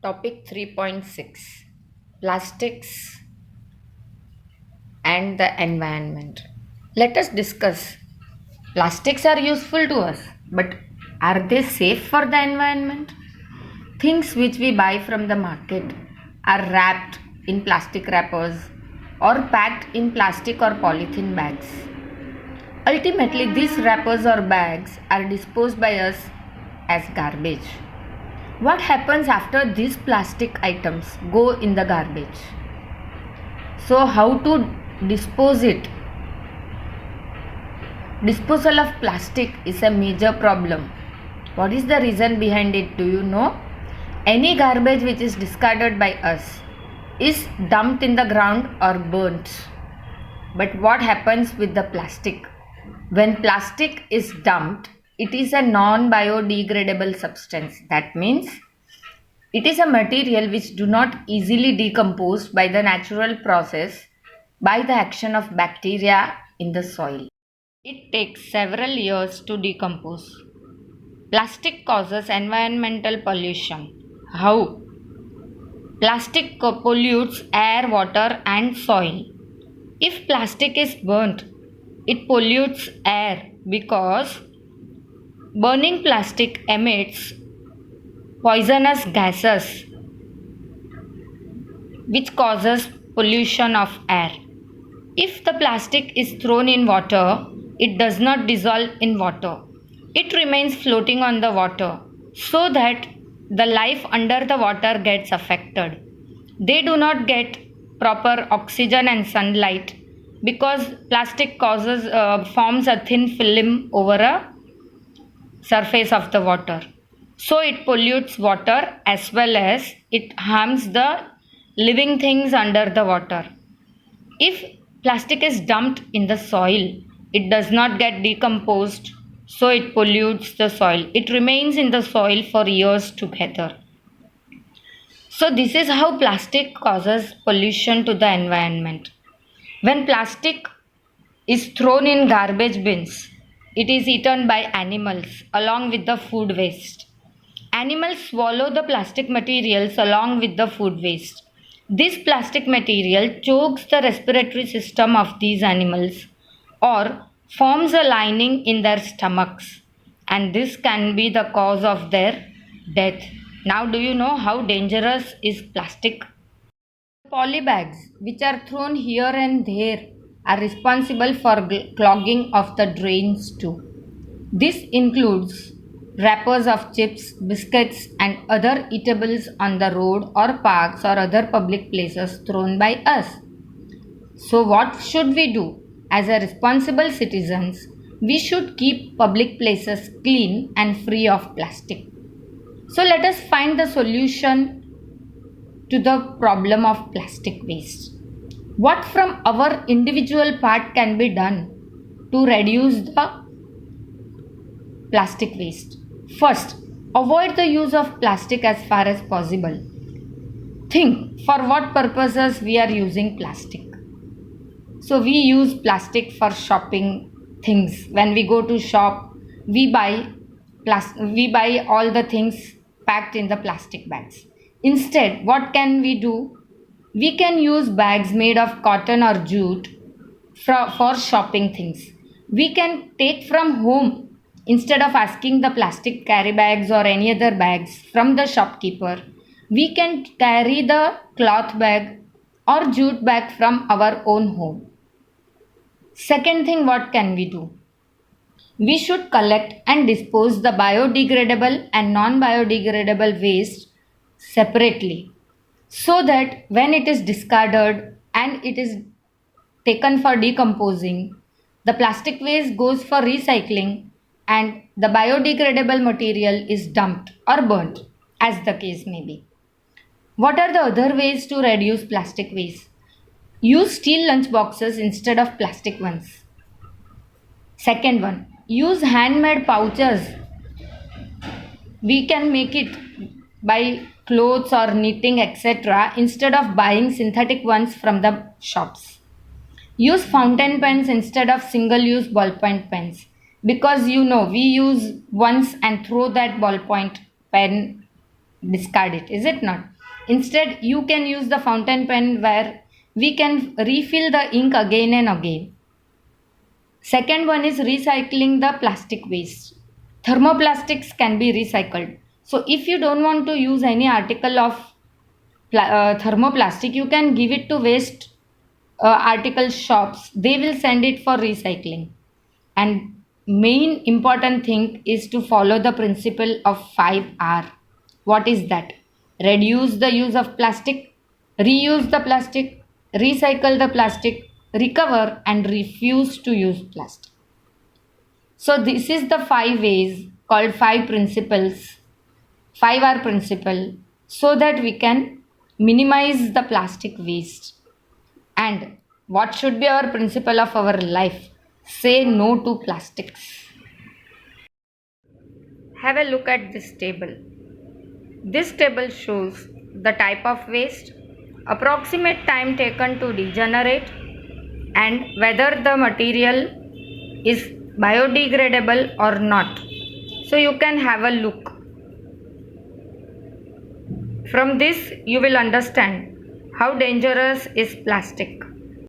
Topic 3.6 Plastics and the environment. Let us discuss. Plastics are useful to us, but are they safe for the environment? Things which we buy from the market are wrapped in plastic wrappers or packed in plastic or polythene bags. Ultimately, these wrappers or bags are disposed by us as garbage. What happens after these plastic items go in the garbage? So, how to dispose it? Disposal of plastic is a major problem. What is the reason behind it? Do you know? Any garbage which is discarded by us is dumped in the ground or burnt. But what happens with the plastic? When plastic is dumped, it is a non-biodegradable substance. That means it is a material which do not easily decompose by the natural process by the action of bacteria in the soil. It takes several years to decompose. Plastic causes environmental pollution. How? Plastic pollutes air, water and soil. If plastic is burnt, it pollutes air because burning plastic emits poisonous gases which causes pollution of air. If the plastic is thrown in water, it does not dissolve in water. It remains floating on the water so that the life under the water gets affected. They do not get proper oxygen and sunlight because plastic forms a thin film over a surface of the water. So it pollutes water as well as it harms the living things under the water. If plastic is dumped in the soil, it does not get decomposed, so it pollutes the soil. It remains in the soil for years together. So this is how plastic causes pollution to the environment. When plastic is thrown in garbage bins, it is eaten by animals along with the food waste. Animals swallow the plastic materials along with the food waste. This plastic material chokes the respiratory system of these animals or forms a lining in their stomachs, and this can be the cause of their death. Now, do you know how dangerous is plastic? Polybags, which are thrown here and there, are responsible for clogging of the drains too. This includes wrappers of chips, biscuits, and other eatables on the road or parks or other public places thrown by us. So, what should we do? As a responsible citizens, we should keep public places clean and free of plastic. So, let us find the solution to the problem of plastic waste. What from our individual part can be done to reduce the plastic waste? First, avoid the use of plastic as far as possible. Think for what purposes we are using plastic. So we use plastic for shopping things. When we go to shop, we buy all the things packed in the plastic bags. Instead, what can we do? We can use bags made of cotton or jute for shopping things. We can take from home instead of asking the plastic carry bags or any other bags from the shopkeeper. We can carry the cloth bag or jute bag from our own home. Second thing, what can we do? We should collect and dispose the biodegradable and non-biodegradable waste separately so that when it is discarded and it is taken for decomposing, the plastic waste goes for recycling and the biodegradable material is dumped or burnt, as the case may be. What are the other ways to reduce plastic waste? Use steel lunch boxes instead of plastic ones. Second one, use handmade pouches. We can make it by clothes or knitting, etc., instead of buying synthetic ones from the shops. Use fountain pens instead of single-use ballpoint pens, because we use once and throw that ballpoint pen discard it, is it not? Instead, you can use the fountain pen where we can refill the ink again and again. Second one is recycling the plastic waste. Thermoplastics can be recycled. So if you don't want to use any article of thermoplastic, you can give it to waste article shops. They will send it for recycling. And main important thing is to follow the principle of 5R. What is that? Reduce the use of plastic, reuse the plastic, recycle the plastic, recover and refuse to use plastic. So this is the 5 ways called 5 principles, 5R principle, so that we can minimize the plastic waste. And what should be our principle of our life? Say no to plastics. Have a look at this table. This table shows the type of waste, approximate time taken to degenerate, and whether the material is biodegradable or not. So you can have a look. From this you will understand how dangerous is plastic.